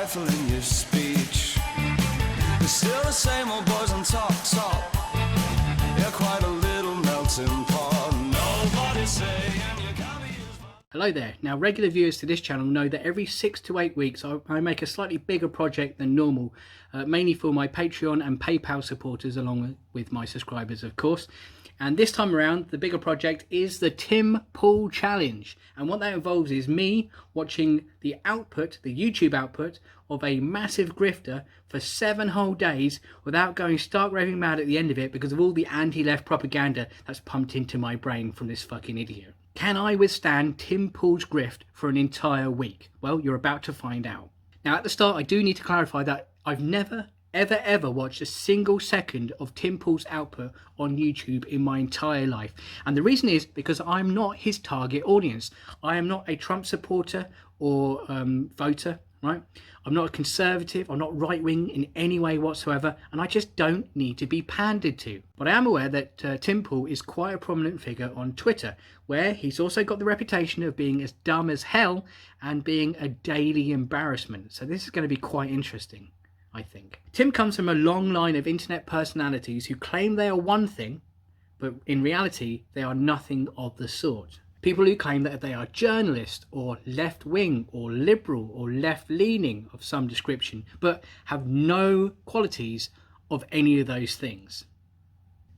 careful in your speech. You're still the same old boys on top. You're quite a little melting pot. Nobody's saying you can't be used. Hello there. Now, regular viewers to this channel know that every 6 to 8 weeks I make a slightly bigger project than normal, mainly for my Patreon and PayPal supporters, along with my subscribers, of course. And this time around, the bigger project is the Tim Pool Challenge. And what that involves is me watching the output, the YouTube output, of a massive grifter for 7 whole days without going stark raving mad at the end of it because of all the anti-left propaganda that's pumped into my brain from this fucking idiot. Can I withstand Tim Pool's grift for an entire week? Well, you're about to find out. Now, at the start, I do need to clarify that I've never ever watched a single second of Tim Pool's output on YouTube in my entire life. And the reason is because I'm not his target audience. I am not a Trump supporter or voter, right? I'm not a conservative, I'm not right-wing in any way whatsoever, and I just don't need to be pandered to. But I am aware that Tim Pool is quite a prominent figure on Twitter, where he's also got the reputation of being as dumb as hell and being a daily embarrassment. So this is going to be quite interesting, I think. Tim comes from a long line of internet personalities who claim they are one thing, but in reality they are nothing of the sort. People who claim that they are journalists or left-wing or liberal or left-leaning of some description, but have no qualities of any of those things.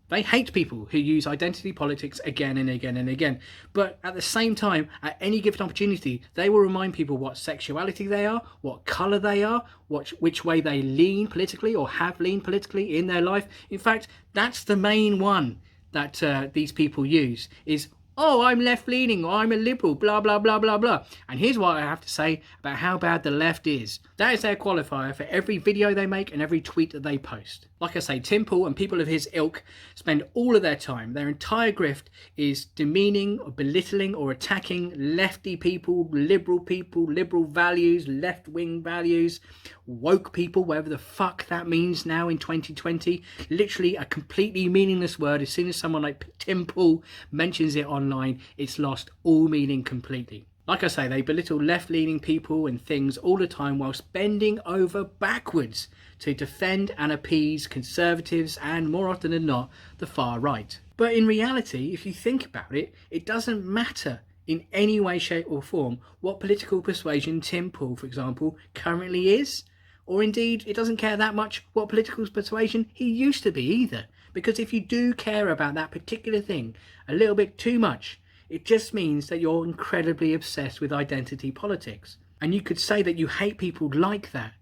They hate people who use identity politics again and again and again. But at the same time, at any given opportunity, they will remind people what sexuality they are, what colour they are, which way they lean politically or have leaned politically in their life. In fact, that's the main one that these people use is, oh, I'm left-leaning, or I'm a liberal, blah, blah, blah, blah, blah. And here's what I have to say about how bad the left is. That is their qualifier for every video they make and every tweet that they post. Like I say, Tim Pool and people of his ilk spend all of their time, their entire grift is demeaning or belittling or attacking lefty people, liberal values, left-wing values, woke people, whatever the fuck that means now in 2020. Literally a completely meaningless word. As soon as someone like Tim Pool mentions it online, it's lost all meaning completely. Like I say, they belittle left-leaning people and things all the time whilst bending over backwards to defend and appease conservatives and, more often than not, the far right. But in reality, if you think about it, it doesn't matter in any way, shape or form what political persuasion Tim Pool, for example, currently is. Or indeed, it doesn't care that much what political persuasion he used to be either. Because if you do care about that particular thing a little bit too much, it just means that you're incredibly obsessed with identity politics. And you could say that you hate people like that.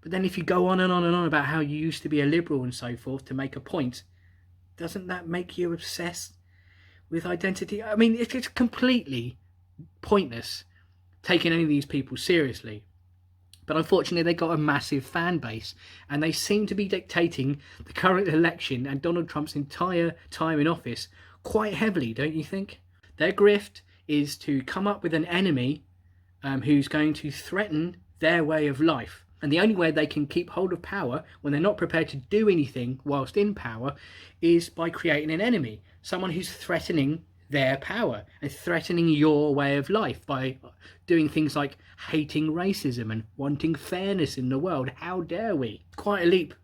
But then if you go on and on and on about how you used to be a liberal and so forth to make a point, doesn't that make you obsessed with identity? I mean, it's completely pointless taking any of these people seriously. But unfortunately, they got a massive fan base and they seem to be dictating the current election and Donald Trump's entire time in office quite heavily, don't you think? Their grift is to come up with an enemy who's going to threaten their way of life. And the only way they can keep hold of power when they're not prepared to do anything whilst in power is by creating an enemy. Someone who's threatening their power and threatening your way of life by doing things like hating racism and wanting fairness in the world. How dare we? Quite a leap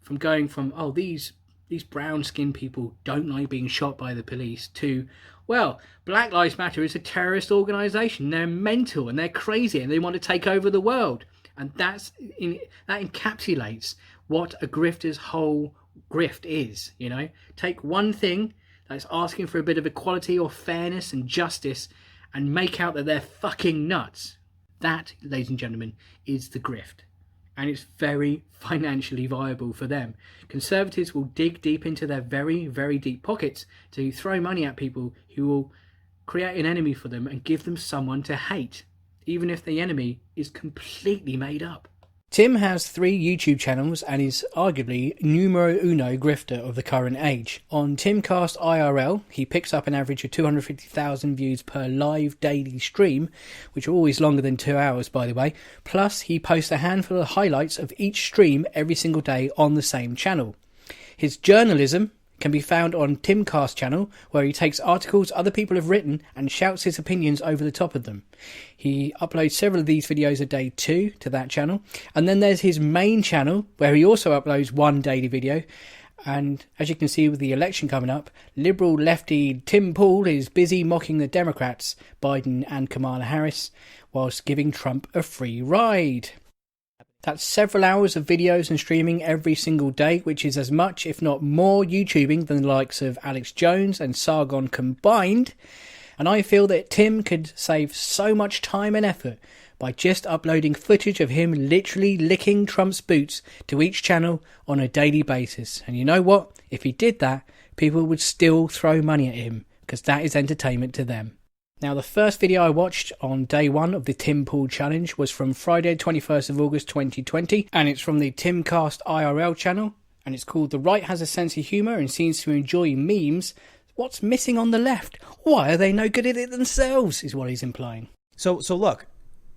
from going from, oh, these brown-skinned people don't like being shot by the police to, well, Black Lives Matter is a terrorist organisation. They're mental and they're crazy and they want to take over the world. And that encapsulates what a grifter's whole grift is, you know. Take one thing that's asking for a bit of equality or fairness and justice and make out that they're fucking nuts. That, ladies and gentlemen, is the grift. And it's very financially viable for them. Conservatives will dig deep into their very, very deep pockets to throw money at people who will create an enemy for them and give them someone to hate, even if the enemy is completely made up. Tim has 3 YouTube channels and is arguably numero uno grifter of the current age. On Timcast IRL, he picks up an average of 250,000 views per live daily stream, which are always longer than 2 hours, by the way. Plus, he posts a handful of highlights of each stream every single day on the same channel. His journalism can be found on Timcast's channel, where he takes articles other people have written and shouts his opinions over the top of them. He uploads several of these videos a day too to that channel. And then there's his main channel, where he also uploads one daily video. And as you can see with the election coming up, liberal lefty Tim Pool is busy mocking the Democrats, Biden and Kamala Harris, whilst giving Trump a free ride. That's several hours of videos and streaming every single day, which is as much, if not more, YouTubing than the likes of Alex Jones and Sargon combined. And I feel that Tim could save so much time and effort by just uploading footage of him literally licking Trump's boots to each channel on a daily basis. And you know what? If he did that, people would still throw money at him, because that is entertainment to them. Now, the first video I watched on day one of the Tim Pool Challenge was from Friday 21st of August 2020, and it's from the Timcast IRL channel, and it's called The Right Has a Sense of Humour and Seems to Enjoy Memes. What's missing on the left? Why are they no good at it themselves, is what he's implying. So look,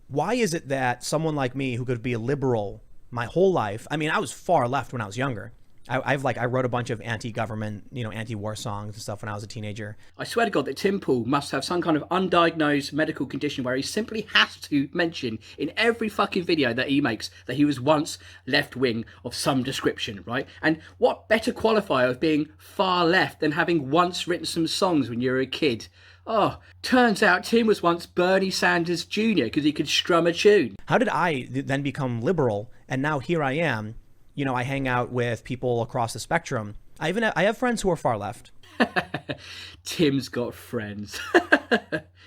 why is it that someone like me, who could be a liberal my whole life, I mean, I was far left when I was younger. I wrote a bunch of anti-government, anti-war songs and stuff when I was a teenager. I swear to God that Tim Pool must have some kind of undiagnosed medical condition where he simply has to mention in every fucking video that he makes that he was once left-wing of some description, right? And what better qualifier of being far left than having once written some songs when you were a kid? Oh, turns out Tim was once Bernie Sanders Jr. because he could strum a tune. How did I then become liberal? And now here I am. I hang out with people across the spectrum. I have friends who are far left. Tim's got friends.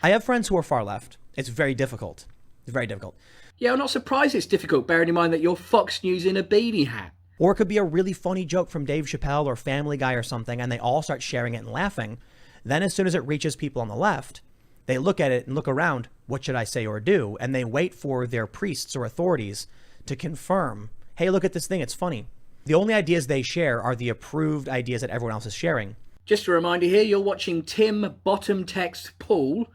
I have friends who are far left. It's very difficult. It's very difficult. Yeah, I'm not surprised it's difficult, bearing in mind that you're Fox News in a beanie hat. Or it could be a really funny joke from Dave Chappelle or Family Guy or something, and they all start sharing it and laughing. Then as soon as it reaches people on the left, they look at it and look around, what should I say or do? And they wait for their priests or authorities to confirm, hey, look at this thing, it's funny. The only ideas they share are the approved ideas that everyone else is sharing. Just a reminder here, you're watching Tim Bottom Text Pool,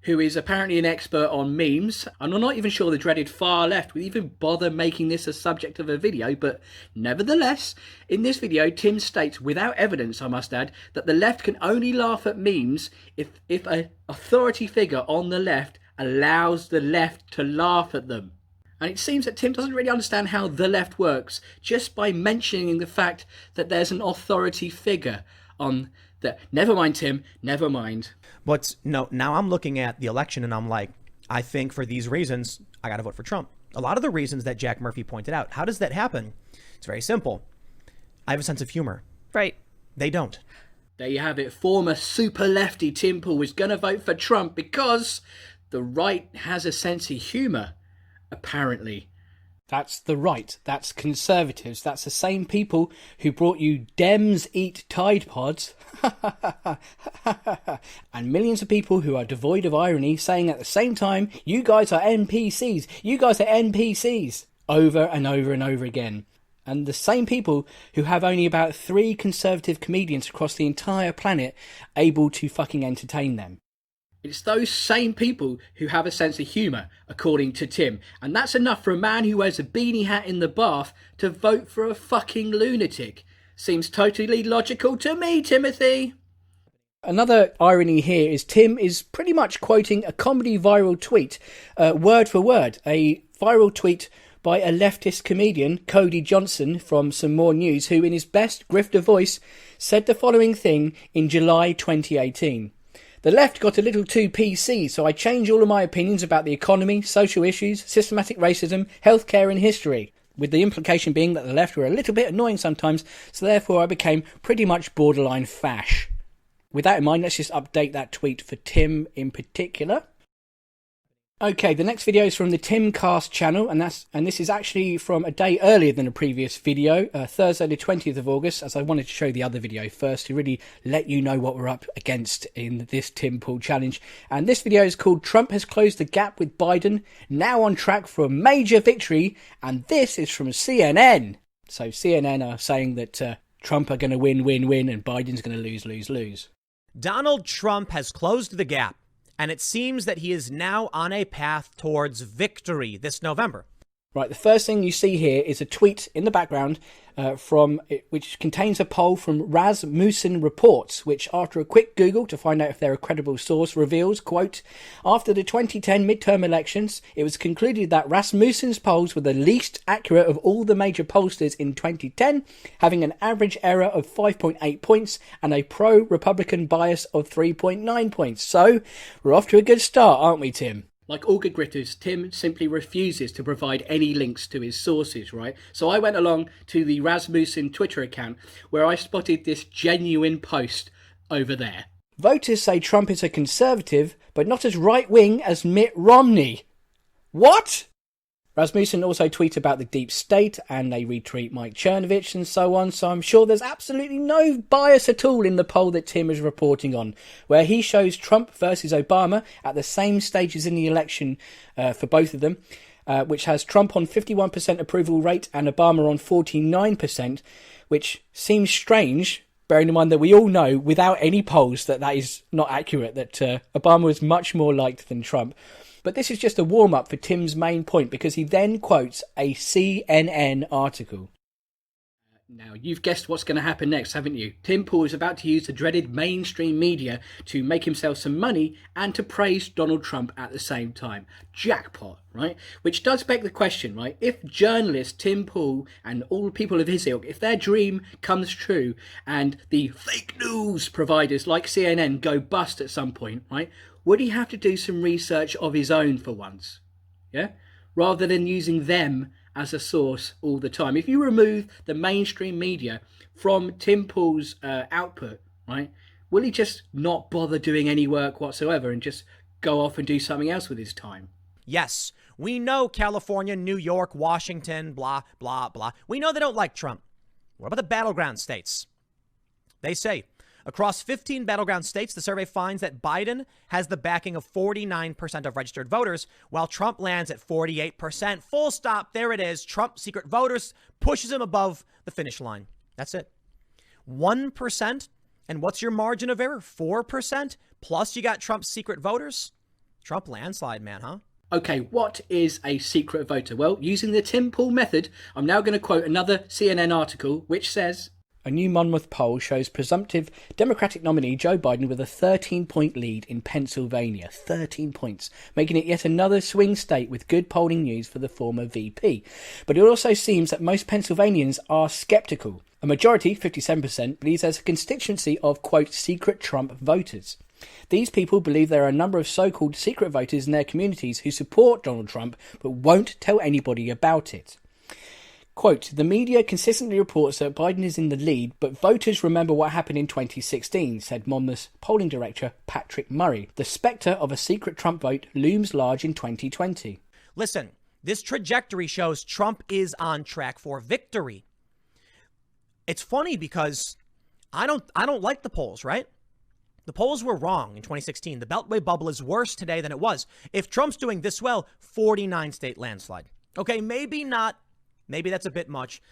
who is apparently an expert on memes. And I'm not even sure the dreaded far left would even bother making this a subject of a video, but nevertheless, in this video, Tim states, without evidence I must add, that the left can only laugh at memes if an authority figure on the left allows the left to laugh at them. And it seems that Tim doesn't really understand how the left works just by mentioning the fact that there's an authority figure on the... Never mind, Tim, never mind. But no, now I'm looking at the election and I'm like, I think for these reasons, I got to vote for Trump. A lot of the reasons that Jack Murphy pointed out. How does that happen? It's very simple. I have a sense of humor. Right. They don't. There you have it. Former super lefty Tim Pool is going to vote for Trump because the right has a sense of humour. Apparently. That's the right. That's conservatives. That's the same people who brought you Dems eat Tide Pods and millions of people who are devoid of irony saying at the same time, you guys are NPCs. You guys are NPCs. Over and over and over again. And the same people who have only about 3 conservative comedians across the entire planet able to fucking entertain them. It's those same people who have a sense of humour, according to Tim. And that's enough for a man who wears a beanie hat in the bath to vote for a fucking lunatic. Seems totally logical to me, Timothy. Another irony here is Tim is pretty much quoting a comedy viral tweet, word for word. A viral tweet by a leftist comedian, Cody Johnson, from Some More News, who in his best grifter voice said the following thing in July 2018. The left got a little too PC, so I changed all of my opinions about the economy, social issues, systematic racism, healthcare and history, with the implication being that the left were a little bit annoying sometimes, so therefore I became pretty much borderline fash. With that in mind, let's just update that tweet for Tim in particular. Okay, the next video is from the Timcast channel, and this is actually from a day earlier than the previous video, Thursday the 20th of August, as I wanted to show the other video first to really let you know what we're up against in this Tim Pool challenge. And this video is called Trump Has Closed the Gap with Biden, Now on Track for a Major Victory, and this is from CNN. So CNN are saying that Trump are going to win, and Biden's going to lose. Donald Trump has closed the gap, and it seems that he is now on a path towards victory this November. Right, the first thing you see here is a tweet in the background which contains a poll from Rasmussen Reports, which after a quick Google to find out if they're a credible source reveals, quote, after the 2010 midterm elections, it was concluded that Rasmussen's polls were the least accurate of all the major pollsters in 2010, having an average error of 5.8 points and a pro-Republican bias of 3.9 points. So, we're off to a good start, aren't we, Tim? Like all good grifters, Tim simply refuses to provide any links to his sources, right? So I went along to the Rasmussen Twitter account where I spotted this genuine post over there. Voters say Trump is a conservative, but not as right-wing as Mitt Romney. What? Rasmussen also tweets about the deep state and they retweet Mike Chernovich and so on, so I'm sure there's absolutely no bias at all in the poll that Tim is reporting on, where he shows Trump versus Obama at the same stages in the election for both of them, which has Trump on 51% approval rate and Obama on 49%, which seems strange, bearing in mind that we all know without any polls that is not accurate, that Obama is much more liked than Trump. But this is just a warm-up for Tim's main point, because he then quotes a CNN article. Now, you've guessed what's going to happen next, haven't you? Tim Pool is about to use the dreaded mainstream media to make himself some money and to praise Donald Trump at the same time. Jackpot, right? Which does beg the question, right? If journalist Tim Pool and all people of his ilk, if their dream comes true and the fake news providers like CNN go bust at some point, right? Would he have to do some research of his own for once? Yeah? Rather than using them as a source all the time. If you remove the mainstream media from Tim Pool's output, right, will he just not bother doing any work whatsoever and just go off and do something else with his time? Yes, we know California, New York, Washington, blah, blah, blah. We know they don't like Trump. What about the battleground states? They say, across 15 battleground states, the survey finds that Biden has the backing of 49% of registered voters, while Trump lands at 48%. Full stop. There it is. Trump secret voters pushes him above the finish line. That's it. 1%. And what's your margin of error? 4%. Plus you got Trump's secret voters. Trump landslide, man, huh? Okay, what is a secret voter? Well, using the Tim Pool method, I'm now going to quote another CNN article, which says, a new Monmouth poll shows presumptive Democratic nominee Joe Biden with a 13-point lead in Pennsylvania. 13 points, making it yet another swing state with good polling news for the former VP. But it also seems that most Pennsylvanians are sceptical. A majority, 57%, believes there's a constituency of, quote, secret Trump voters. These people believe there are a number of so-called secret voters in their communities who support Donald Trump but won't tell anybody about it. Quote, the media consistently reports that Biden is in the lead, but voters remember what happened in 2016, said Monmouth's polling director Patrick Murray. The spectre of a secret Trump vote looms large in 2020. Listen, this trajectory shows Trump is on track for victory. It's funny because I don't like the polls, right? The polls were wrong in 2016. The Beltway bubble is worse today than it was. If Trump's doing this well, 49 state landslide. Okay, maybe not. Maybe that's a bit much,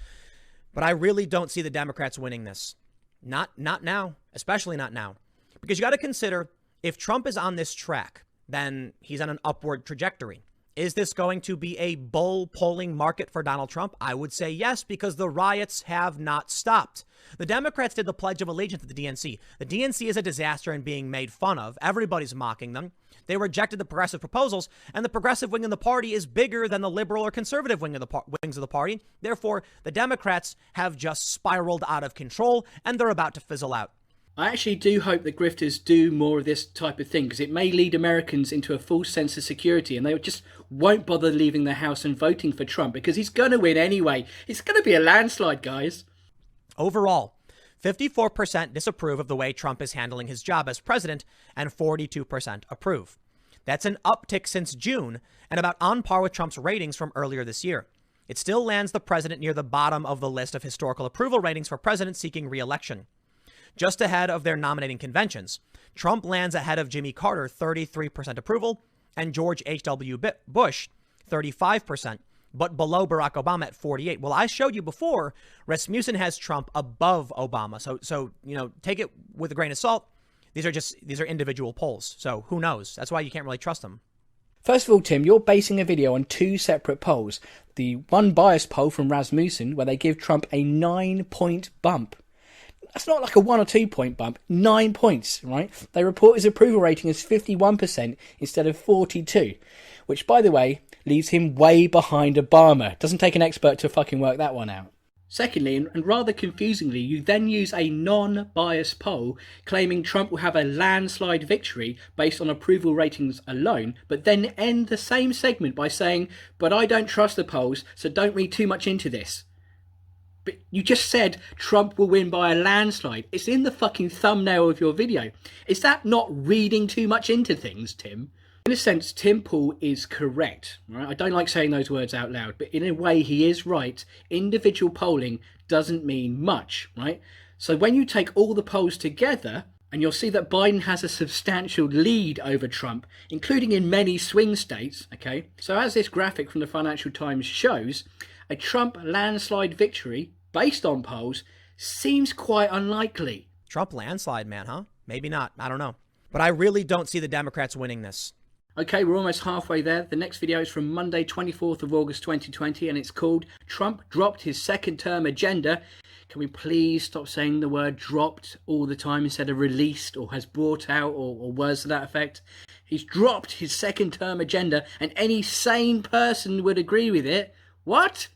but I really don't see the Democrats winning this. Not now, especially not now. Because you got to consider, if Trump is on this track, then he's on an upward trajectory. Is this going to be a bull polling market for Donald Trump? I would say yes, because the riots have not stopped. The Democrats did the Pledge of Allegiance to the DNC. The DNC is a disaster and being made fun of. Everybody's mocking them. They rejected the progressive proposals, and the progressive wing of the party is bigger than the liberal or conservative wings of the party. Therefore, the Democrats have just spiraled out of control, and they're about to fizzle out. I actually do hope that grifters do more of this type of thing, because it may lead Americans into a false sense of security and they just won't bother leaving their house and voting for Trump because he's going to win anyway. It's going to be a landslide, guys. Overall, 54% disapprove of the way Trump is handling his job as president and 42% approve. That's an uptick since June and about on par with Trump's ratings from earlier this year. It still lands the president near the bottom of the list of historical approval ratings for presidents seeking re-election. Just ahead of their nominating conventions, Trump lands ahead of Jimmy Carter, 33% approval, and George H.W. Bush, 35%, but below Barack Obama at 48%. Well, I showed you before, Rasmussen has Trump above Obama. So take it with a grain of salt. These are individual polls. So who knows? That's why you can't really trust them. First of all, Tim, you're basing a video on two separate polls. The one biased poll from Rasmussen, where they give Trump a 9-point bump. That's not like a 1 or 2 point bump, 9 points, right? They report his approval rating as 51% instead of 42, which, by the way, leaves him way behind Obama. Doesn't take an expert to fucking work that one out. Secondly, and rather confusingly, you then use a non-biased poll claiming Trump will have a landslide victory based on approval ratings alone, but then end the same segment by saying, but I don't trust the polls, so don't read too much into this. But you just said Trump will win by a landslide. It's in the fucking thumbnail of your video. Is that not reading too much into things, Tim? In a sense, Tim Pool is correct. Right? I don't like saying those words out loud, but in a way he is right. Individual polling doesn't mean much, right? So when you take all the polls together, and you'll see that Biden has a substantial lead over Trump, including in many swing states, okay? So as this graphic from the Financial Times shows, a Trump landslide victory, based on polls, seems quite unlikely. Trump landslide, man, huh? Maybe not. I don't know. But I really don't see the Democrats winning this. Okay, we're almost halfway there. The next video is from Monday, 24th of August 2020, and it's called Trump Dropped His Second Term Agenda. Can we please stop saying the word dropped all the time instead of released or has brought out or words to that effect? He's dropped his second term agenda, and any sane person would agree with it. What?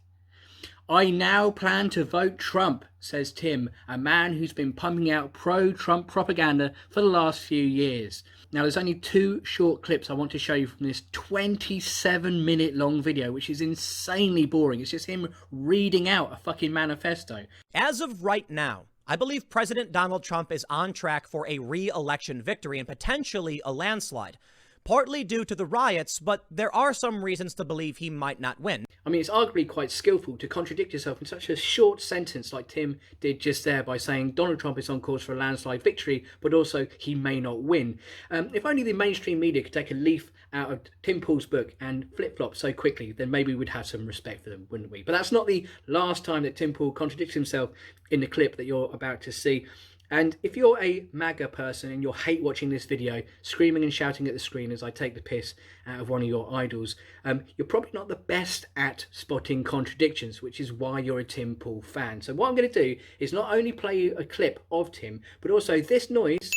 I now plan to vote Trump, says Tim, a man who's been pumping out pro-Trump propaganda for the last few years. Now, there's only two short clips I want to show you from this 27-minute long video, which is insanely boring. It's just him reading out a fucking manifesto. As of right now, I believe President Donald Trump is on track for a re-election victory and potentially a landslide. Partly due to the riots, but there are some reasons to believe he might not win. I mean, it's arguably quite skillful to contradict yourself in such a short sentence like Tim did just there by saying Donald Trump is on course for a landslide victory, but also he may not win. If only the mainstream media could take a leaf out of Tim Pool's book and flip-flop so quickly, then maybe we'd have some respect for them, wouldn't we? But that's not the last time that Tim Pool contradicts himself in the clip that you're about to see. And if you're a MAGA person and you'll hate watching this video, screaming and shouting at the screen as I take the piss out of one of your idols, you're probably not the best at spotting contradictions, which is why you're a Tim Pool fan. So what I'm going to do is not only play you a clip of Tim, but also this noise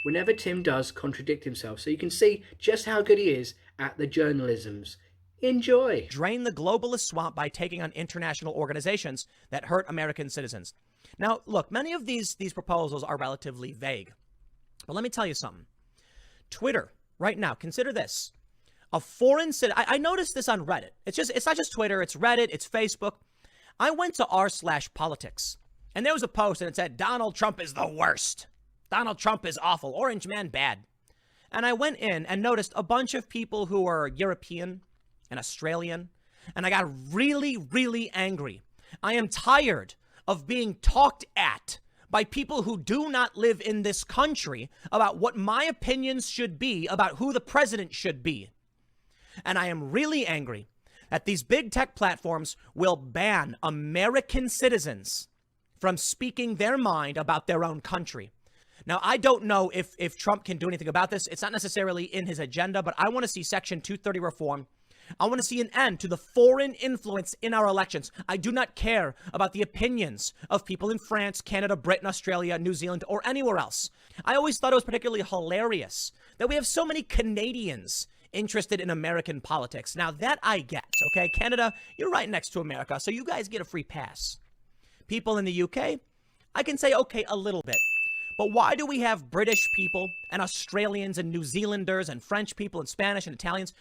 whenever Tim does contradict himself, so you can see just how good he is at the journalisms. Enjoy. Drain the globalist swamp by taking on international organizations that hurt American citizens. Now, look, many of these proposals are relatively vague. But let me tell you something. Twitter, right now, consider this. A foreign citizen, I noticed this on Reddit. It's not just Twitter, it's Reddit, it's Facebook. I went to r/politics, and there was a post and it said, Donald Trump is the worst. Donald Trump is awful. Orange man bad. And I went in and noticed a bunch of people who are European and Australian, and I got really, really angry. I am tired of being talked at by people who do not live in this country about what my opinions should be about who the president should be. And I am really angry that these big tech platforms will ban American citizens from speaking their mind about their own country. Now, I don't know if Trump can do anything about this. It's not necessarily in his agenda, but I want to see Section 230 reform. I want to see an end to the foreign influence in our elections. I do not care about the opinions of people in France, Canada, Britain, Australia, New Zealand, or anywhere else. I always thought it was particularly hilarious that we have so many Canadians interested in American politics. Now, that I get, okay? Canada, you're right next to America, so you guys get a free pass. People in the UK, I can say, okay, a little bit. But why do we have British people and Australians and New Zealanders and French people and Spanish and Italians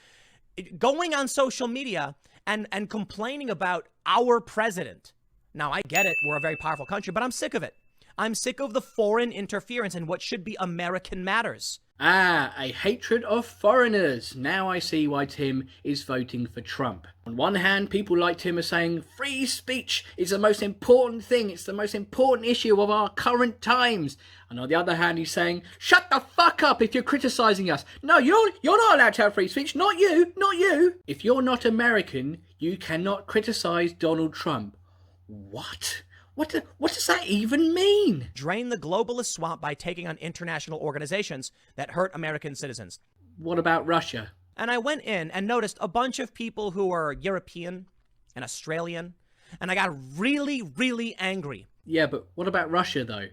going on social media and complaining about our president? Now, I get it. We're a very powerful country, but I'm sick of it. I'm sick of the foreign interference in what should be American matters. Ah, a hatred of foreigners. Now I see why Tim is voting for Trump. On one hand, people like Tim are saying free speech is the most important thing. It's the most important issue of our current times. And on the other hand, he's saying, shut the fuck up if you're criticizing us. No, you're not allowed to have free speech. Not you, not you. If you're not American, you cannot criticize Donald Trump. What? What does that even mean? Drain the globalist swamp by taking on international organizations that hurt American citizens. What about Russia? And I went in and noticed a bunch of people who are European and Australian, and I got really, really angry. Yeah, but what about Russia, though?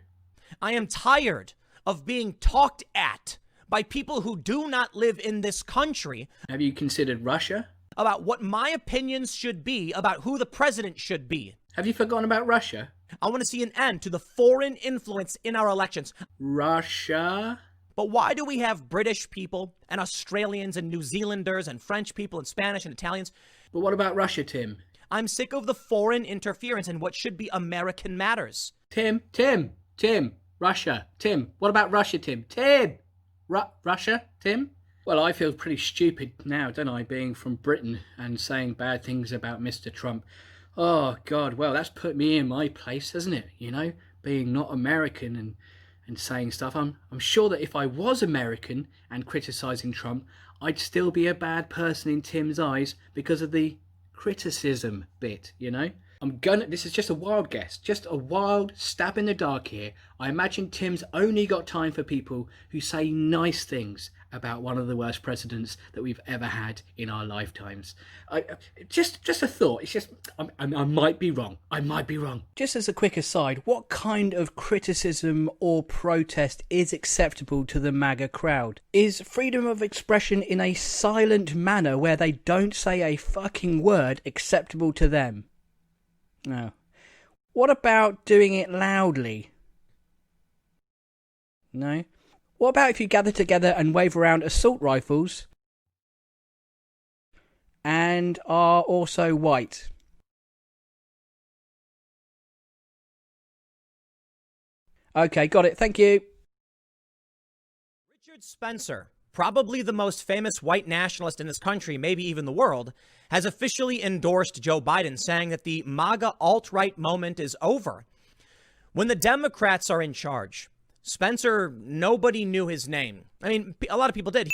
I am tired of being talked at by people who do not live in this country. Have you considered Russia? About what my opinions should be about who the president should be. Have you forgotten about Russia? I want to see an end to the foreign influence in our elections. Russia? But why do we have British people and Australians and New Zealanders and French people and Spanish and Italians? But what about Russia, Tim? I'm sick of the foreign interference in what should be American matters. Tim, Russia, Tim. What about Russia, Tim? Tim! Russia, Tim? Well, I feel pretty stupid now, don't I, being from Britain and saying bad things about Mr. Trump. Oh, God, well, that's put me in my place, hasn't it? You know, being not American and saying stuff. I'm sure that if I was American and criticising Trump, I'd still be a bad person in Tim's eyes because of the criticism bit, you know? This is just a wild guess, just a wild stab in the dark here. I imagine Tim's only got time for people who say nice things about one of the worst presidents that we've ever had in our lifetimes. Just a thought. It's just, I might be wrong. I might be wrong. Just as a quick aside, what kind of criticism or protest is acceptable to the MAGA crowd? Is freedom of expression in a silent manner where they don't say a fucking word acceptable to them? No. What about doing it loudly? No. What about if you gather together and wave around assault rifles and are also white? Okay, got it. Thank you. Richard Spencer, probably the most famous white nationalist in this country, maybe even the world, has officially endorsed Joe Biden, saying that the MAGA alt-right moment is over. When the Democrats are in charge, Spencer, nobody knew his name. I mean, a lot of people did.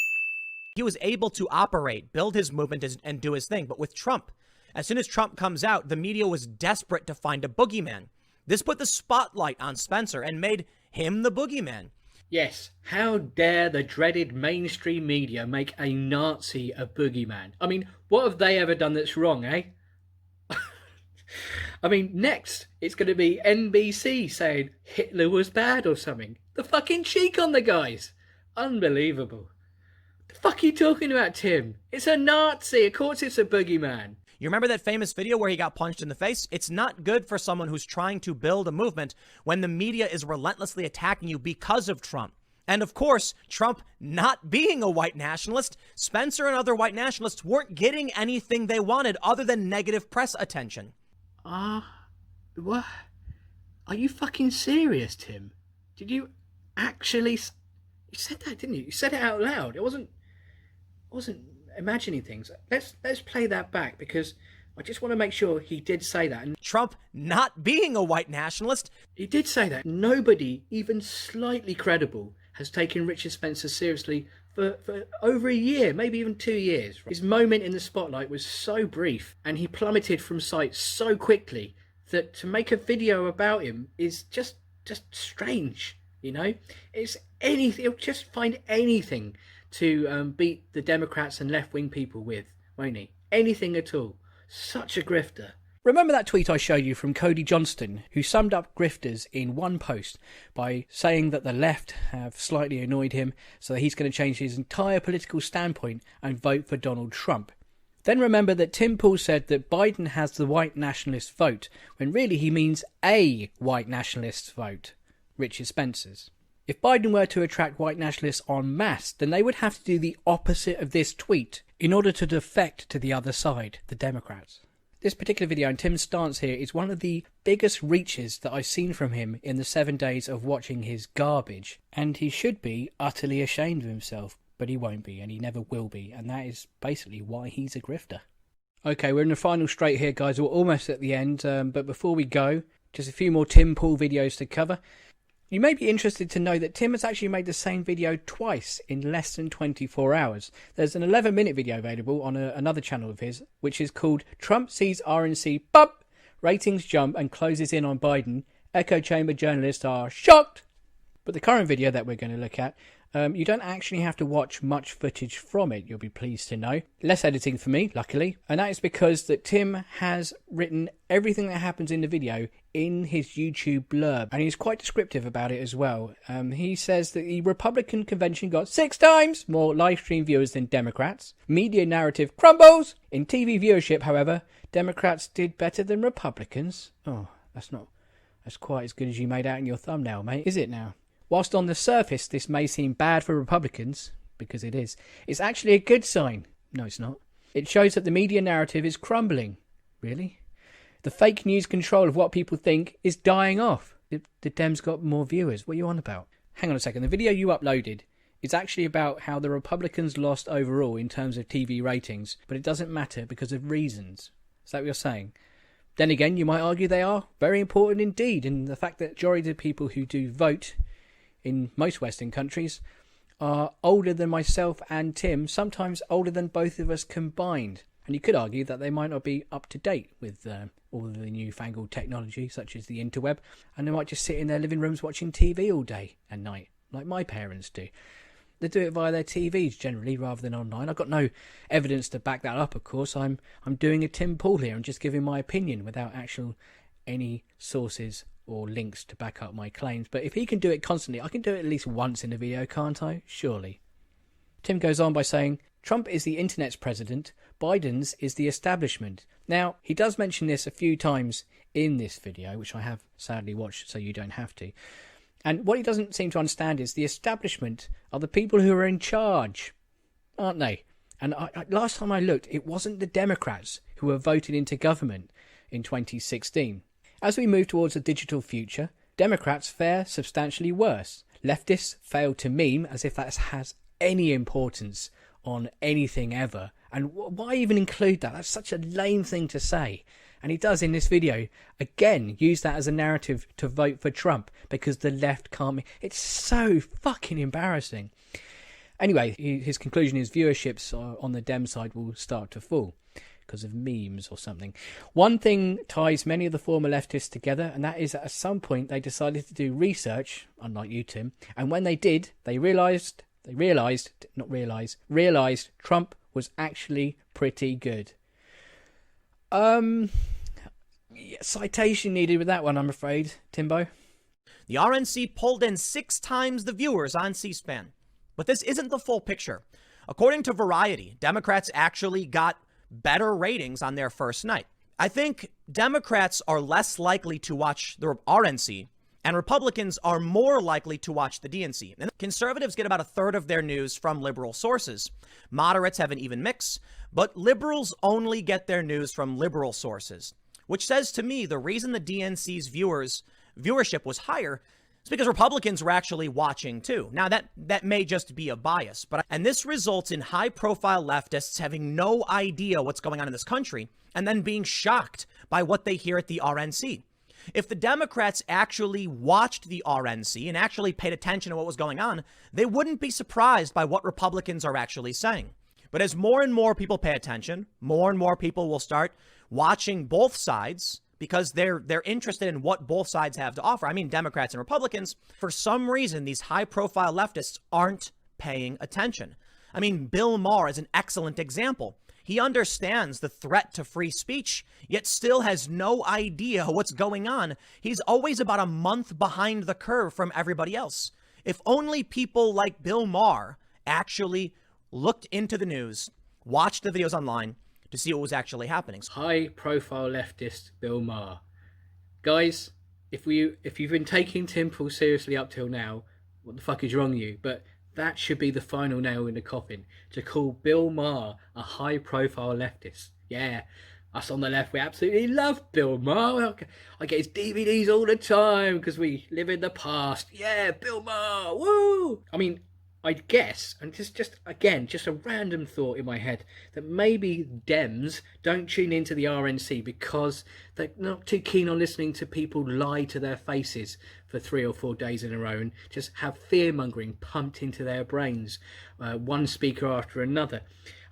He was able to operate, build his movement and do his thing. But with Trump, as soon as Trump comes out, the media was desperate to find a boogeyman. This put the spotlight on Spencer and made him the boogeyman. Yes, how dare the dreaded mainstream media make a Nazi a boogeyman? I mean, what have they ever done that's wrong, eh? I mean, next, it's going to be NBC saying Hitler was bad or something. The fucking cheek on the guys. Unbelievable. The fuck are you talking about, Tim? It's a Nazi. Of course it's a boogeyman. You remember that famous video where he got punched in the face? It's not good for someone who's trying to build a movement when the media is relentlessly attacking you because of Trump. And of course, Trump not being a white nationalist, Spencer and other white nationalists weren't getting anything they wanted other than negative press attention. What? Are you fucking serious, Tim? Did you actually... You said that, didn't you? You said it out loud. It wasn't imagining things. Let's play that back because I just want to make sure he did say that. And Trump not being a white nationalist. He did say that. Nobody, even slightly credible, has taken Richard Spencer seriously for over a year, maybe even 2 years. His moment in the spotlight was so brief and he plummeted from sight so quickly that to make a video about him is just strange, you know? It's anything, he'll just find anything to beat the Democrats and left-wing people with, won't he? Anything at all. Such a grifter. Remember that tweet I showed you from Cody Johnston, who summed up grifters in one post by saying that the left have slightly annoyed him, so that he's going to change his entire political standpoint and vote for Donald Trump. Then remember that Tim Pool said that Biden has the white nationalist vote, when really he means a white nationalist vote, Richard Spencer's. If Biden were to attract white nationalists en masse, then they would have to do the opposite of this tweet in order to defect to the other side, the Democrats. This particular video and Tim's stance here is one of the biggest reaches that I've seen from him in the 7 days of watching his garbage. And he should be utterly ashamed of himself, but he won't be and he never will be. And that is basically why he's a grifter. Okay, we're in the final straight here, guys. We're almost at the end. But before we go, just a few more Tim Pool videos to cover. You may be interested to know that Tim has actually made the same video twice in less than 24 hours. There's an 11-minute video available on another channel of his, which is called Trump Sees RNC Bump, Ratings Jump and Closes In on Biden. Echo chamber journalists are shocked. But the current video that we're going to look at You don't actually have to watch much footage from it, you'll be pleased to know. Less editing for me, luckily. And that is because that Tim has written everything that happens in the video in his YouTube blurb. And he's quite descriptive about it as well. He says that the Republican convention got 6 times more live stream viewers than Democrats. Media narrative crumbles. In TV viewership, however, Democrats did better than Republicans. Oh, that's quite as good as you made out in your thumbnail, mate, is it now? Whilst on the surface this may seem bad for Republicans, because it is, it's actually a good sign. No, it's not. It shows that the media narrative is crumbling. Really? The fake news control of what people think is dying off. The Dems got more viewers. What are you on about? Hang on a second. The video you uploaded is actually about how the Republicans lost overall in terms of TV ratings, but it doesn't matter because of reasons. Is that what you're saying? Then again, you might argue they are very important indeed, and the fact that the majority of people who do vote in most Western countries are older than myself and Tim, sometimes older than both of us combined. And you could argue that they might not be up to date with all of the newfangled technology, such as the interweb, and they might just sit in their living rooms watching TV all day and night, like my parents do. They do it via their TVs generally, rather than online. I've got no evidence to back that up, of course. I'm doing a Tim Paul here. I'm just giving my opinion without any sources or links to back up my claims. But if he can do it constantly, I can do it at least once in a video, can't I? Surely. Tim goes on by saying, Trump is the internet's president, Biden's is the establishment. Now, he does mention this a few times in this video, which I have sadly watched so you don't have to. And what he doesn't seem to understand is the establishment are the people who are in charge, aren't they? And last time I looked, it wasn't the Democrats who were voted into government in 2016. As we move towards a digital future, Democrats fare substantially worse. Leftists fail to meme as if that has any importance on anything ever. And why even include that? That's such a lame thing to say. And he does in this video, again, use that as a narrative to vote for Trump because the left can't... It's so fucking embarrassing. Anyway, his conclusion is viewerships on the Dem side will start to fall because of memes or something. One thing ties many of the former leftists together, and that is that at some point they decided to do research, unlike you, Tim, and when they did, they realised Trump was actually pretty good. Citation needed with that one, I'm afraid, Timbo. The RNC pulled in 6 times the viewers on C-SPAN. But this isn't the full picture. According to Variety, Democrats actually got better ratings on their first night. I think Democrats are less likely to watch the RNC, and Republicans are more likely to watch the DNC. And conservatives get about a third of their news from liberal sources. Moderates have an even mix, but liberals only get their news from liberal sources, which says to me the reason the DNC's viewership was higher is because Republicans were actually watching too. Now that may just be a bias, and this results in high-profile leftists having no idea what's going on in this country and then being shocked by what they hear at the RNC. If the Democrats actually watched the RNC and actually paid attention to what was going on, they wouldn't be surprised by what Republicans are actually saying. But as more and more people pay attention, more and more people will start watching both sides because they're interested in what both sides have to offer. I mean, Democrats and Republicans, for some reason, these high-profile leftists aren't paying attention. I mean, Bill Maher is an excellent example. He understands the threat to free speech, yet still has no idea what's going on. He's always about a month behind the curve from everybody else. If only people like Bill Maher actually looked into the news, watched the videos online to see what was actually happening. High-profile leftist Bill Maher. Guys, if you've been taking Tim Paul seriously up till now, what the fuck is wrong with you? But that should be the final nail in the coffin, to call Bill Maher a high-profile leftist. Yeah, us on the left, we absolutely love Bill Maher. I get his DVDs all the time because we live in the past. Yeah, Bill Maher, woo! I mean, I'd guess, and just a random thought in my head, that maybe Dems don't tune into the RNC because they're not too keen on listening to people lie to their faces for 3 or 4 days in a row and just have fear-mongering pumped into their brains, one speaker after another.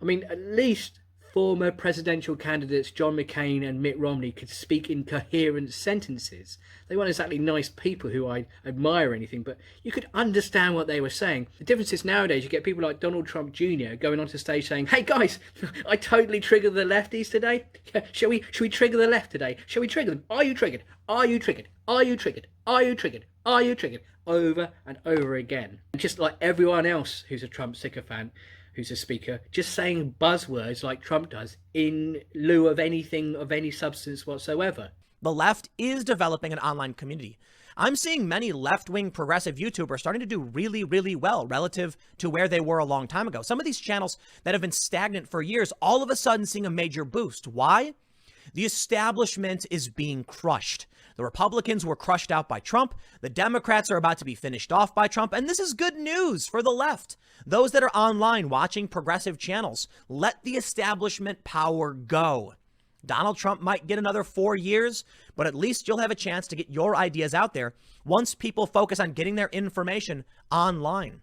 I mean, at least former presidential candidates John McCain and Mitt Romney could speak in coherent sentences. They weren't exactly nice people who I admire or anything, but you could understand what they were saying. The difference is nowadays you get people like Donald Trump Jr. going onto stage saying, "Hey guys, I totally triggered the lefties today. Shall we trigger the left today? Shall we trigger them? Are you triggered? Are you triggered? Are you triggered? Are you triggered? Are you triggered?" Over and over again. And just like everyone else who's a Trump sycophant, who's a speaker, just saying buzzwords like Trump does in lieu of anything of any substance whatsoever. The left is developing an online community. I'm seeing many left-wing progressive YouTubers starting to do really, really well relative to where they were a long time ago. Some of these channels that have been stagnant for years, all of a sudden seeing a major boost. Why? The establishment is being crushed. The Republicans were crushed out by Trump. The Democrats are about to be finished off by Trump. And this is good news for the left. Those that are online watching progressive channels, let the establishment power go. Donald Trump might get another 4 years, but at least you'll have a chance to get your ideas out there once people focus on getting their information online.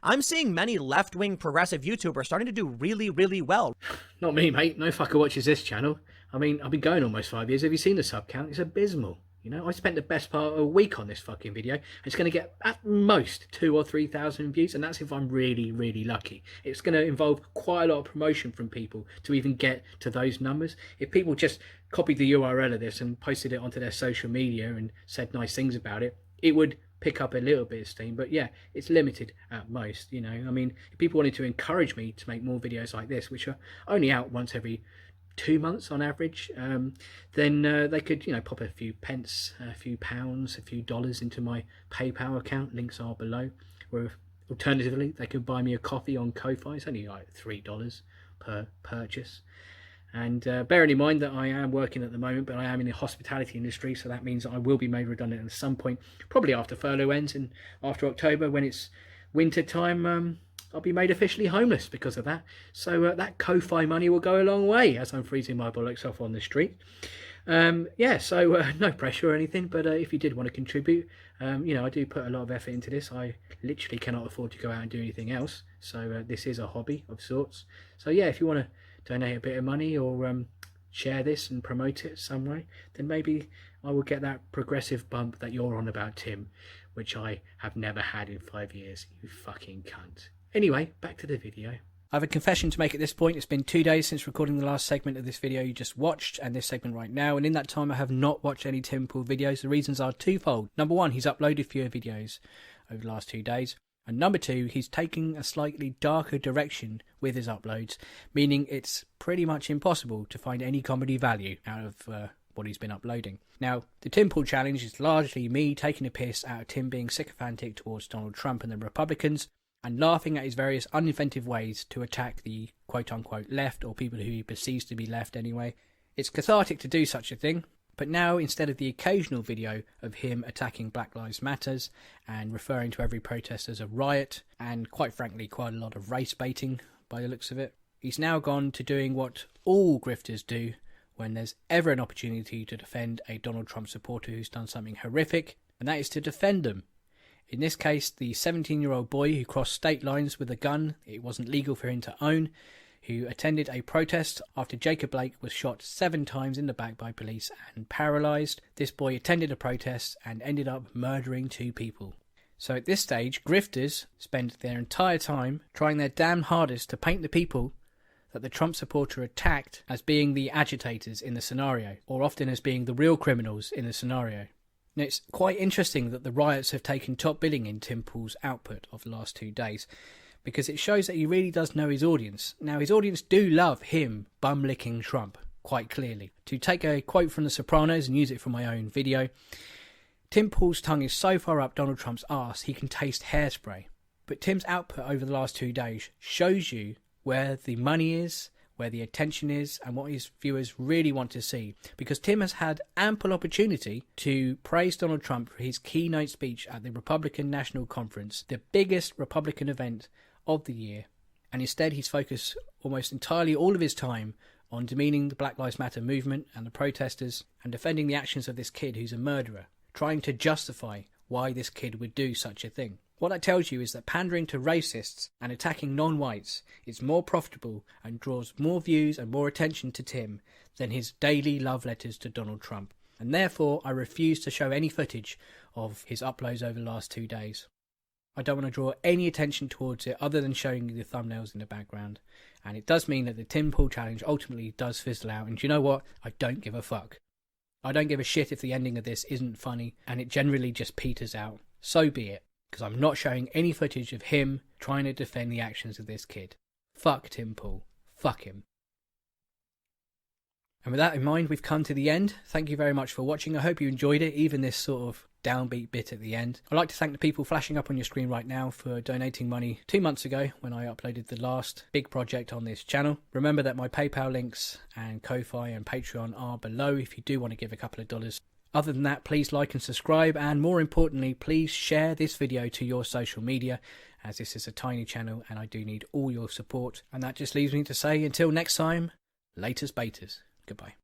I'm seeing many left-wing progressive YouTubers starting to do really, really well. Not me, mate. No fucker watches this channel. I mean, I've been going almost 5 years. Have you seen the sub count? It's abysmal. You know, I spent the best part of a week on this fucking video. It's going to get at most 2,000 or 3,000 views, and that's if I'm really, really lucky. It's going to involve quite a lot of promotion from people to even get to those numbers. If people just copied the URL of this and posted it onto their social media and said nice things about it, it would pick up a little bit of steam. But yeah, it's limited at most. You know, I mean, if people wanted to encourage me to make more videos like this, which are only out once every 2 months on average, then they could, you know, pop a few pence, a few pounds, a few dollars into my PayPal account. Links are below. Or alternatively, they could buy me a coffee on Ko-Fi. It's only like $3 per purchase. And bearing in mind that I am working at the moment, but I am in the hospitality industry, so that means that I will be made redundant at some point, probably after furlough ends and after October, when it's winter time. I'll be made officially homeless because of that. So that Ko-Fi money will go a long way as I'm freezing my bollocks off on the street. Yeah, so no pressure or anything, but if you did want to contribute, you know, I do put a lot of effort into this. I literally cannot afford to go out and do anything else. So this is a hobby of sorts. So yeah, if you want to donate a bit of money or share this and promote it some way, then maybe I will get that progressive bump that you're on about, Tim, which I have never had in 5 years, you fucking cunt. Anyway, back to the video. I have a confession to make at this point. It's been 2 days since recording the last segment of this video you just watched, and this segment right now, and in that time I have not watched any Tim Pool videos. The reasons are twofold. Number one, he's uploaded fewer videos over the last 2 days. And number two, he's taking a slightly darker direction with his uploads, meaning it's pretty much impossible to find any comedy value out of what he's been uploading. Now, the Tim Pool challenge is largely me taking a piss out of Tim being sycophantic towards Donald Trump and the Republicans, and laughing at his various uninventive ways to attack the quote-unquote left, or people who he perceives to be left anyway. It's cathartic to do such a thing, but now instead of the occasional video of him attacking Black Lives Matters and referring to every protest as a riot, and quite frankly quite a lot of race baiting by the looks of it, he's now gone to doing what all grifters do when there's ever an opportunity to defend a Donald Trump supporter who's done something horrific, and that is to defend them. In this case, the 17-year-old boy who crossed state lines with a gun it wasn't legal for him to own, who attended a protest after Jacob Blake was shot 7 times in the back by police and paralysed. This boy attended a protest and ended up murdering 2 people. So at this stage, grifters spend their entire time trying their damn hardest to paint the people that the Trump supporter attacked as being the agitators in the scenario, or often as being the real criminals in the scenario. Now, it's quite interesting that the riots have taken top billing in Tim Pool's output of the last 2 days, because it shows that he really does know his audience. Now, his audience do love him bum-licking Trump, quite clearly. To take a quote from The Sopranos and use it for my own video, Tim Pool's tongue is so far up Donald Trump's arse he can taste hairspray. But Tim's output over the last 2 days shows you where the money is, where the attention is, and what his viewers really want to see. Because Tim has had ample opportunity to praise Donald Trump for his keynote speech at the Republican National Conference, the biggest Republican event of the year, and instead he's focused almost entirely all of his time on demeaning the Black Lives Matter movement and the protesters, and defending the actions of this kid who's a murderer, trying to justify why this kid would do such a thing. What that tells you is that pandering to racists and attacking non-whites is more profitable and draws more views and more attention to Tim than his daily love letters to Donald Trump. And therefore, I refuse to show any footage of his uploads over the last 2 days. I don't want to draw any attention towards it other than showing you the thumbnails in the background. And it does mean that the Tim Pool challenge ultimately does fizzle out. And do you know what? I don't give a fuck. I don't give a shit if the ending of this isn't funny and it generally just peters out. So be it. Because I'm not showing any footage of him trying to defend the actions of this kid. Fuck Tim Pool. Fuck him. And with that in mind, we've come to the end. Thank you very much for watching. I hope you enjoyed it, even this sort of downbeat bit at the end. I'd like to thank the people flashing up on your screen right now for donating money 2 months ago when I uploaded the last big project on this channel. Remember that my PayPal links and Ko-Fi and Patreon are below if you do want to give a couple of dollars. Other than that, please like and subscribe, and more importantly, please share this video to your social media, as this is a tiny channel and I do need all your support. And that just leaves me to say, until next time, laters betas. Goodbye.